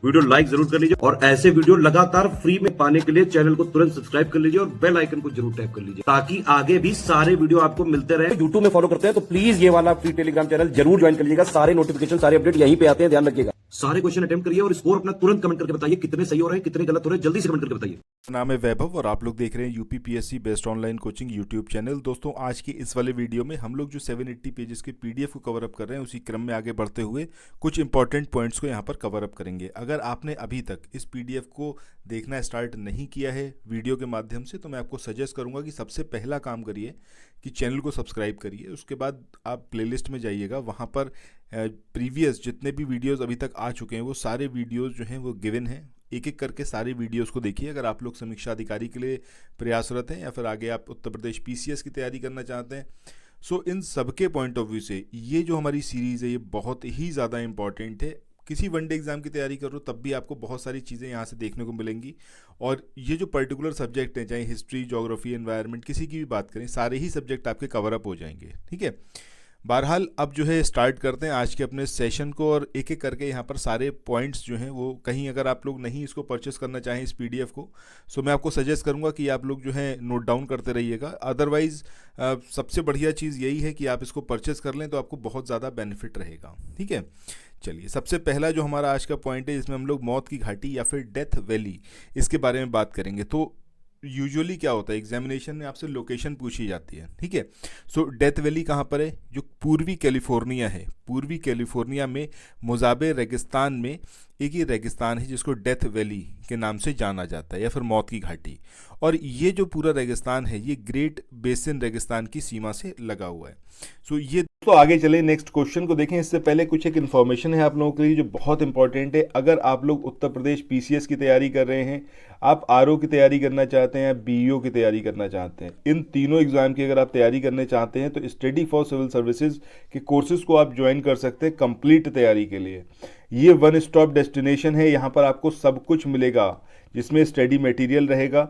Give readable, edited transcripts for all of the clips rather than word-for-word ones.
Video like जरूर कर लीजिए और ऐसे वीडियो लगातार फ्री में पाने के लिए चैनल को तुरंत सब्सक्राइब कर लीजिए और बेल आइकन को जरूर टैप कर लीजिए ताकि आगे भी सारे वीडियो आपको मिलते रहे। यूट्यूब में फॉलो करते हैं तो प्लीज ये वाला फ्री टेलीग्राम चैनल जरूर ज्वाइन कर लीजिएगा। सारे नोटिफिकेशन सारे अपडेट यहीं पे आते हैं, ध्यान रखिएगा। सारे क्वेश्चन अटेम्प्ट करिए और स्कोर अपना तुरंत कमेंट करके बताइए कितने सही हो रहे हैं कितने गलत हो रहे हैं, जल्दी से कमेंट करके बताइए। नाम है वैभव और आप लोग देख रहे हैं UPPSC best online coaching YouTube channel. दोस्तों आज की इस वाले वीडियो में हम लोग जो 780 पेजेस के पीडीएफ को कवर अप कर रहे हैं उसी क्रम में आगे बढ़ते हुए कुछ इंपॉर्टेंट पॉइंट्स को यहाँ पर कवर अप करेंगे। अगर आपने अभी तक इस पीडीएफ को देखना स्टार्ट नहीं किया है वीडियो के माध्यम से तो मैं आपको सजेस्ट करूँगा कि सबसे पहला काम करिए कि चैनल को सब्सक्राइब करिए। उसके बाद आप प्लेलिस्ट में जाइएगा, वहाँ पर प्रीवियस जितने भी वीडियोज़ अभी तक आ चुके हैं वो सारे वीडियोज़ जो हैं वो गिवन हैं। एक एक करके सारे वीडियोस को देखिए। अगर आप लोग समीक्षा अधिकारी के लिए प्रयासरत हैं या फिर आगे आप उत्तर प्रदेश पीसीएस की तैयारी करना चाहते हैं, सो इन सबके पॉइंट ऑफ व्यू से ये जो हमारी सीरीज़ है ये बहुत ही ज़्यादा इंपॉर्टेंट है। किसी वनडे एग्जाम की तैयारी करो तब भी आपको बहुत सारी चीज़ें यहाँ से देखने को मिलेंगी। और ये जो पर्टिकुलर सब्जेक्ट हैं, चाहे हिस्ट्री, ज्योग्राफी, एनवायरनमेंट, किसी की भी बात करें, सारे ही सब्जेक्ट आपके कवर अप हो जाएंगे। ठीक है, बहरहाल अब जो है स्टार्ट करते हैं आज के अपने सेशन को और एक एक करके यहाँ पर सारे पॉइंट्स जो हैं वो कहीं अगर आप लोग नहीं इसको परचेस करना चाहें इस पीडीएफ को, सो मैं आपको सजेस्ट करूँगा कि आप लोग जो है नोट डाउन करते रहिएगा। अदरवाइज़ सबसे बढ़िया चीज़ यही है कि आप इसको परचेस कर लें तो आपको बहुत ज़्यादा बेनिफिट रहेगा। ठीक है, चलिए सबसे पहला जो हमारा आज का पॉइंट है इसमें हम लोग मौत की घाटी या फिर डेथ वैली इसके बारे में बात करेंगे। तो यूजुअली क्या होता है, एग्जामिनेशन में आपसे लोकेशन पूछी जाती है। ठीक है, सो डेथ वैली कहाँ पर है? जो पूर्वी कैलिफोर्निया है, पूर्वी कैलिफोर्निया में मोजाबे रेगिस्तान में एक ही रेगिस्तान है जिसको डेथ वैली के नाम से जाना जाता है या फिर मौत की घाटी। और ये जो पूरा रेगिस्तान है ये ग्रेट बेसिन रेगिस्तान की सीमा से लगा हुआ है। सो ये तो आगे चले नेक्स्ट क्वेश्चन को देखें। इससे पहले कुछ एक इन्फॉर्मेशन है आप लोगों के लिए जो बहुत इंपॉर्टेंट है। अगर आप लोग उत्तर प्रदेश पीसीएस की तैयारी कर रहे हैं, आप आरओ की तैयारी करना चाहते हैं, बीईओ की तैयारी करना चाहते हैं, इन तीनों एग्जाम की अगर आप तैयारी करना चाहते हैं तो स्टडी फॉर सिविल सर्विसेज के कोर्सेज को आप ज्वाइन कर सकते हैं कंप्लीट तैयारी के लिए। ये वन स्टॉप डेस्टिनेशन है, यहाँ पर आपको सब कुछ मिलेगा जिसमें स्टडी मटेरियल रहेगा,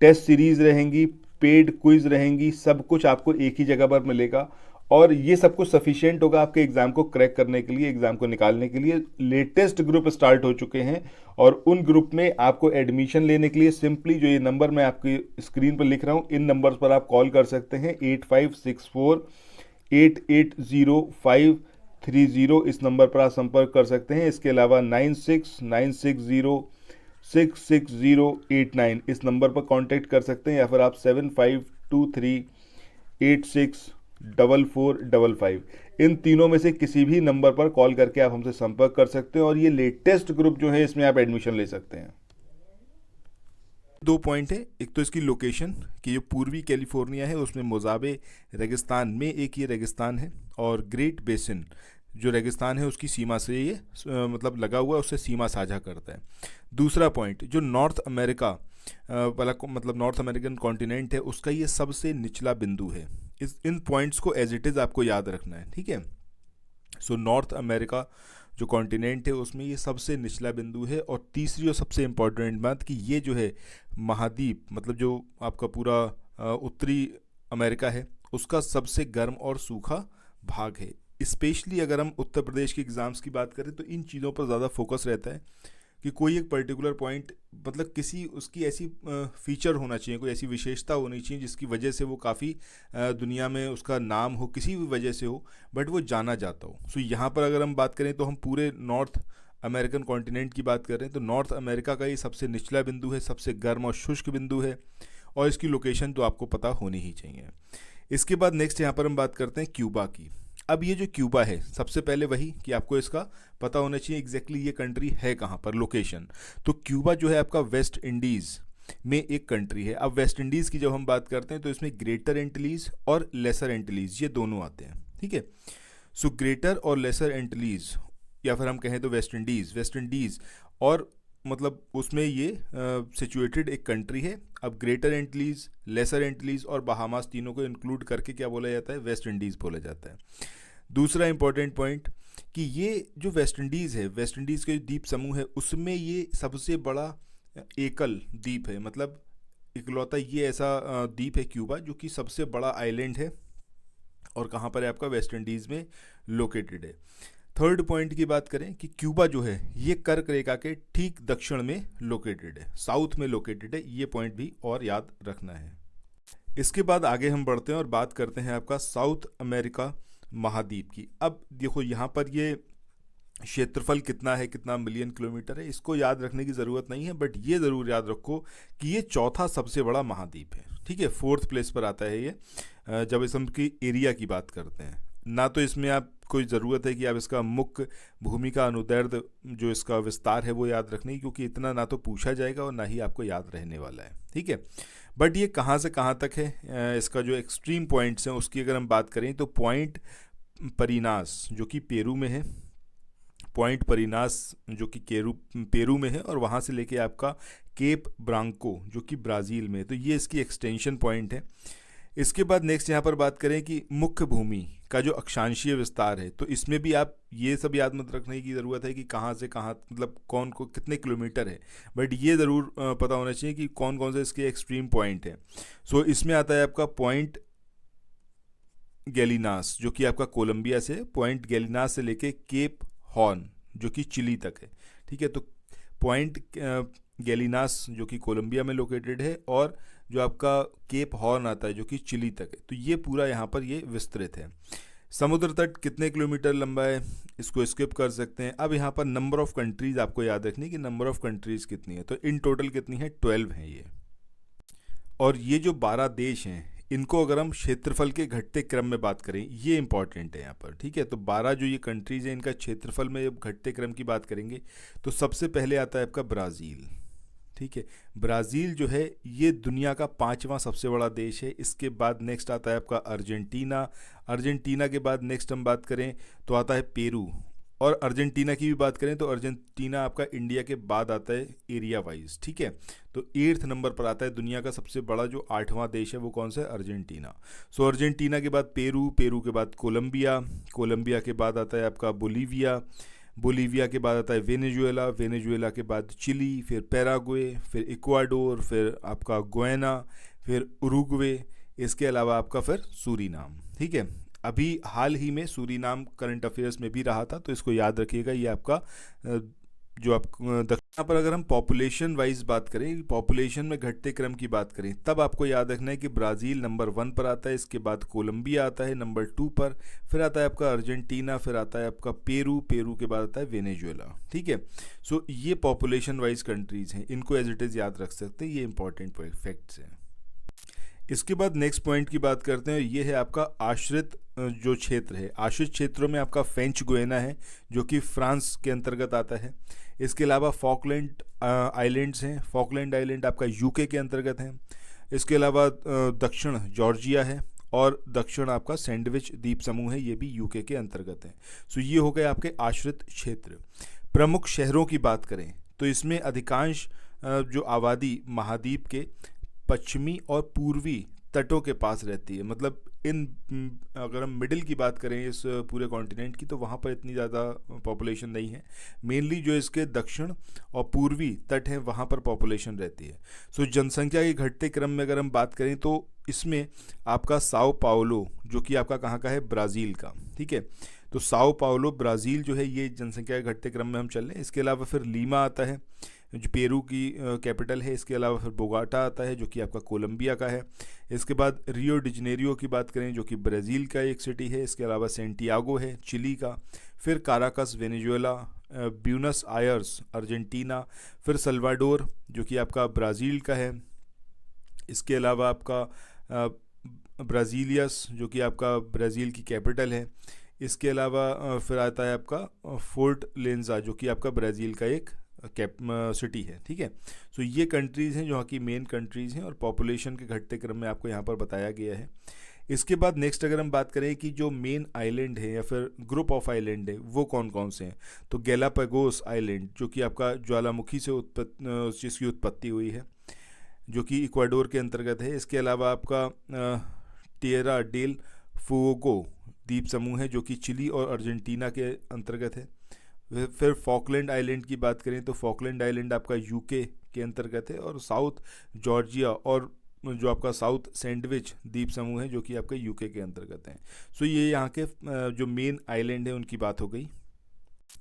टेस्ट सीरीज रहेंगी, पेड क्विज रहेंगी, सब कुछ आपको एक ही जगह पर मिलेगा। और ये सब कुछ सफिशिएंट होगा आपके एग्जाम को क्रैक करने के लिए, एग्जाम को निकालने के लिए। लेटेस्ट ग्रुप स्टार्ट हो चुके हैं और उन ग्रुप में आपको एडमिशन लेने के लिए सिंपली जो ये नंबर मैं आपकी स्क्रीन पर लिख रहा हूँ इन नंबर्स पर आप कॉल कर सकते हैं। 8564-880530 इस नंबर पर आप संपर्क कर सकते हैं। इसके अलावा 9696066089 इस नंबर पर कांटेक्ट कर सकते हैं या फिर आप 7523864455 इन तीनों में से किसी भी नंबर पर कॉल करके आप हमसे संपर्क कर सकते हैं और ये लेटेस्ट ग्रुप जो है इसमें आप एडमिशन ले सकते हैं। दो पॉइंट है, एक तो इसकी लोकेशन कि जो पूर्वी कैलिफोर्निया है उसमें मोजाबे रेगिस्तान में एक ये रेगिस्तान है और ग्रेट बेसिन जो रेगिस्तान है उसकी सीमा से ये मतलब लगा हुआ है, उससे सीमा साझा करता है। दूसरा पॉइंट जो नॉर्थ अमेरिका वाला मतलब नॉर्थ अमेरिकन कॉन्टिनेंट है उसका ये सबसे निचला बिंदु है। इन पॉइंट्स को एज इट इज़ आपको याद रखना है। ठीक है, सो नॉर्थ अमेरिका जो कॉन्टिनेंट है उसमें ये सबसे निचला बिंदु है। और तीसरी और सबसे इम्पॉर्टेंट बात कि ये जो है महाद्वीप मतलब जो आपका पूरा उत्तरी अमेरिका है उसका सबसे गर्म और सूखा भाग है। स्पेशली अगर हम उत्तर प्रदेश के एग्ज़ाम्स की बात करें तो इन चीज़ों पर ज़्यादा फोकस रहता है कि कोई एक पर्टिकुलर पॉइंट मतलब किसी उसकी ऐसी फीचर होना चाहिए, कोई ऐसी विशेषता होनी चाहिए जिसकी वजह से वो काफ़ी दुनिया में उसका नाम हो, किसी भी वजह से हो, बट वो जाना जाता हो। सो यहाँ पर अगर हम बात करें तो हम पूरे नॉर्थ अमेरिकन कॉन्टिनेंट की बात कर रहे हैं तो नॉर्थ अमेरिका का ये सबसे निचला बिंदु है, सबसे गर्म और शुष्क बिंदु है और इसकी लोकेशन तो आपको पता होनी ही चाहिए। इसके बाद नेक्स्ट यहाँ पर हम बात करते हैं क्यूबा की। अब ये जो क्यूबा है सबसे पहले वही कि आपको इसका पता होना चाहिए एग्जैक्टली ये कंट्री है कहाँ पर, लोकेशन। तो क्यूबा जो है आपका वेस्ट इंडीज़ में एक कंट्री है। अब वेस्ट इंडीज़ की जब हम बात करते हैं तो इसमें ग्रेटर एंटिलीज़ और लेसर एंटिलीज़ ये दोनों आते हैं। ठीक है, सो ग्रेटर और लेसर एंटिलीज़ या फिर हम कहें तो वेस्ट इंडीज़ और मतलब उसमें ये सिचुएटेड एक कंट्री है। अब ग्रेटर एंटिलीज़, लेसर एंटिलीज़ और बहामास तीनों को इंक्लूड करके क्या बोला जाता है, वेस्ट इंडीज़ बोला जाता है। दूसरा इंपॉर्टेंट पॉइंट कि ये जो वेस्ट इंडीज़ है, वेस्ट इंडीज़ के जो द्वीप समूह है उसमें ये सबसे बड़ा एकल द्वीप है, मतलब इकलौता ये ऐसा द्वीप है क्यूबा जो कि सबसे बड़ा आइलैंड है और कहाँ पर है आपका, वेस्ट इंडीज़ में लोकेटेड है। थर्ड पॉइंट की बात करें कि क्यूबा जो है ये कर्क रेखा के ठीक दक्षिण में लोकेटेड है, साउथ में लोकेटेड है, ये पॉइंट भी और याद रखना है। इसके बाद आगे हम बढ़ते हैं और बात करते हैं आपका साउथ अमेरिका महाद्वीप की। अब देखो यहाँ पर ये क्षेत्रफल कितना है, कितना मिलियन किलोमीटर है, इसको याद रखने की ज़रूरत नहीं है, बट ये ज़रूर याद रखो कि ये चौथा सबसे बड़ा महाद्वीप है, ठीक है, फोर्थ प्लेस पर आता है ये जब इस की एरिया की बात करते हैं। ना तो इसमें आप कोई ज़रूरत है कि आप इसका मुख्य भूमि का अनुदैर्ध्य जो इसका विस्तार है वो याद रखने की, क्योंकि इतना ना तो पूछा जाएगा और ना ही आपको याद रहने वाला है, ठीक है। बट ये कहाँ से कहाँ तक है, इसका जो एक्सट्रीम पॉइंट्स हैं उसकी अगर हम बात करें तो पॉइंट परिनास जो कि पेरू में है, पॉइंट परिनास जो कि पेरू में है, और वहाँ से लेके आपका केप ब्रांको जो कि ब्राज़ील में है, तो ये इसकी एक्सटेंशन पॉइंट है। इसके बाद नेक्स्ट यहाँ पर बात करें कि मुख्य भूमि का जो अक्षांशीय विस्तार है, तो इसमें भी आप ये सब याद मत रखने की ज़रूरत है कि कहाँ से कहाँ, मतलब कौन को कितने किलोमीटर है, बट ये ज़रूर पता होना चाहिए कि कौन कौन से इसके एक्सट्रीम पॉइंट है। सो इसमें आता है आपका पॉइंट गैलिनास जो कि आपका कोलंबिया से, पॉइंट गैलिनास से लेके केप हॉर्न जो कि चिली तक है, ठीक है। तो पॉइंट गैलिनास जो कि कोलंबिया में लोकेटेड है, और जो आपका केप हॉर्न आता है जो कि चिली तक है, तो ये पूरा यहाँ पर ये विस्तृत है। समुद्र तट कितने किलोमीटर लंबा है, इसको स्किप कर सकते हैं। अब यहाँ पर नंबर ऑफ कंट्रीज़ आपको याद रखनी है कि नंबर ऑफ कंट्रीज़ कितनी है, तो इन टोटल कितनी है, 12 है ये। और ये जो 12 देश हैं इनको अगर हम क्षेत्रफल के घटते क्रम में बात करें, ये इंपॉर्टेंट है यहाँ पर, ठीक है। तो 12 जो ये कंट्रीज़ हैं इनका क्षेत्रफल में जब घटते क्रम की बात करेंगे तो सबसे पहले आता है आपका ब्राज़ील, ठीक है। ब्राज़ील जो है ये दुनिया का 5वां सबसे बड़ा देश है। इसके बाद नेक्स्ट आता है आपका अर्जेंटीना, अर्जेंटीना के बाद नेक्स्ट हम बात करें तो आता है पेरू, और अर्जेंटीना की भी बात करें तो अर्जेंटीना आपका इंडिया के बाद आता है एरिया वाइज, ठीक है। तो 8th नंबर पर आता है दुनिया का सबसे बड़ा जो 8वां देश है वो कौन सा है, अर्जेंटीना। सो अर्जेंटीना के बाद पेरू, पेरू के बाद कोलंबिया, कोलंबिया के बाद आता है आपका बोलीविया, बोलीविया के बाद आता है वेनेजुएला, वेनेजुएला के बाद चिली, फिर पैराग्वे, फिर इक्वाडोर, फिर आपका गुयाना, फिर उरुग्वे, इसके अलावा आपका फिर सूरीनाम, ठीक है। अभी हाल ही में सूरीनाम करंट अफेयर्स में भी रहा था, तो इसको याद रखिएगा। ये आपका जो आप दक्षिण पर अगर हम पॉपुलेशन वाइज बात करें, पॉपुलेशन में घटते क्रम की बात करें, तब आपको याद रखना है कि ब्राज़ील नंबर 1 पर आता है, इसके बाद कोलंबिया आता है नंबर 2 पर, फिर आता है आपका अर्जेंटीना, फिर आता है आपका पेरू, पेरू के बाद आता है वेनेजुएला, ठीक है। सो ये पॉपुलेशन वाइज कंट्रीज़ हैं, इनको एज इट इज़ याद रख सकते हैं, ये इंपॉर्टेंट फैक्ट्स हैं। इसके बाद नेक्स्ट पॉइंट की बात करते हैं, ये है आपका आश्रित जो क्षेत्र है। आश्रित क्षेत्रों में आपका फ्रेंच गुयाना है जो कि फ्रांस के अंतर्गत आता है। इसके अलावा फॉकलैंड आइलैंड्स हैं, फॉकलैंड आइलैंड आपका यूके के अंतर्गत हैं। इसके अलावा दक्षिण जॉर्जिया है, और दक्षिण आपका सैंडविच द्वीप समूह है, ये भी यूके के अंतर्गत है। सो ये हो गए आपके आश्रित क्षेत्र। प्रमुख शहरों की बात करें तो इसमें अधिकांश जो आबादी महाद्वीप के पश्चिमी और पूर्वी तटों के पास रहती है। मतलब अगर हम मिडिल की बात करें इस पूरे कॉन्टिनेंट की, तो वहाँ पर इतनी ज़्यादा पॉपुलेशन नहीं है। मेनली जो इसके दक्षिण और पूर्वी तट हैं वहाँ पर पॉपुलेशन रहती है। सो जनसंख्या के घटते क्रम में अगर हम बात करें तो इसमें आपका साओ पाउलो जो कि आपका कहाँ का है, ब्राज़ील का, ठीक है। तो साओ पाउलो ब्राज़ील जो है ये जनसंख्या के घटते क्रम में हम चल रहे हैं। इसके अलावा फिर लीमा आता है जो पेरू की कैपिटल है। इसके अलावा फिर बोगाटा आता है जो कि आपका कोलंबिया का है। इसके बाद रियो डी जनेरियो की बात करें जो कि ब्राज़ील का एक सिटी है। इसके अलावा सेंटियागो है चिली का, फिर Caracas Venezuela, Buenos Aires Argentina, फिर सल्वाडोर जो कि आपका ब्राज़ील का है। इसके अलावा आपका ब्राज़ीलियस जो कि आपका ब्राज़ील की कैपिटल है। इसके अलावा फिर आता है आपका फोर्ट लेंजा जो कि आपका ब्राज़ील का एक सिटी है, ठीक है। सो ये कंट्रीज़ हैं जो वहाँ की मेन कंट्रीज़ हैं और पॉपुलेशन के घटते क्रम में आपको यहाँ पर बताया गया है। इसके बाद नेक्स्ट अगर हम बात करें कि जो मेन आइलैंड है या फिर ग्रुप ऑफ आइलैंड है वो कौन कौन से हैं, तो गैलापागोस आइलैंड जो कि आपका ज्वालामुखी से जिसकी उत्पत्ति हुई है जो कि इक्वाडोर के अंतर्गत है। इसके अलावा आपका टिएरा डेल फुओगो द्वीप समूह है जो कि चिली और अर्जेंटीना के अंतर्गत है। फिर फॉकलैंड आइलैंड की बात करें तो फॉकलैंड आइलैंड आपका यूके के अंतर्गत है। और साउथ जॉर्जिया और जो आपका साउथ सैंडविच द्वीप समूह है जो कि आपका यूके के अंतर्गत है। सो ये यहाँ के जो मेन आइलैंड है उनकी बात हो गई।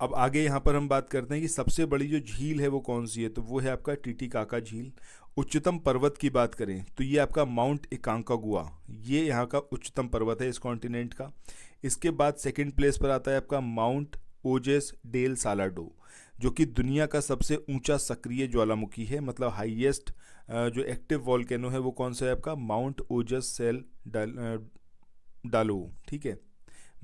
अब आगे यहाँ पर हम बात करते हैं कि सबसे बड़ी जो झील है वो कौन सी है, तो वो है आपका टिटिकाका झील। उच्चतम पर्वत की बात करें तो ये आपका माउंट एकांकागुआ, ये यहाँ का उच्चतम पर्वत है इस कॉन्टिनेंट का। इसके बाद सेकंड प्लेस पर आता है आपका माउंट ओजेस डेल सालाडो, जो कि दुनिया का सबसे ऊंचा सक्रिय ज्वालामुखी है, मतलब हाईएस्ट जो एक्टिव वॉल्केनो है वो कौन सा है आपका माउंट ओजस सेल डालो, ठीक है,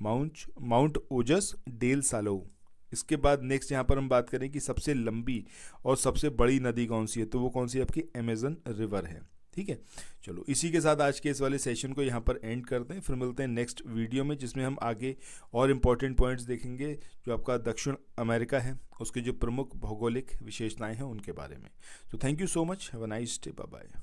माउंट ओजस डेल सालो। इसके बाद नेक्स्ट यहाँ पर हम बात करें कि सबसे लंबी और सबसे बड़ी नदी कौन सी है, तो वो कौन सी है आपकी अमेजन रिवर है, ठीक है। चलो इसी के साथ आज के इस वाले सेशन को यहाँ पर एंड करते हैं, फिर मिलते हैं नेक्स्ट वीडियो में जिसमें हम आगे और इम्पॉर्टेंट पॉइंट्स देखेंगे जो आपका दक्षिण अमेरिका है उसके जो प्रमुख भौगोलिक विशेषताएं हैं उनके बारे में। तो thank you so much, have a nice day, bye bye.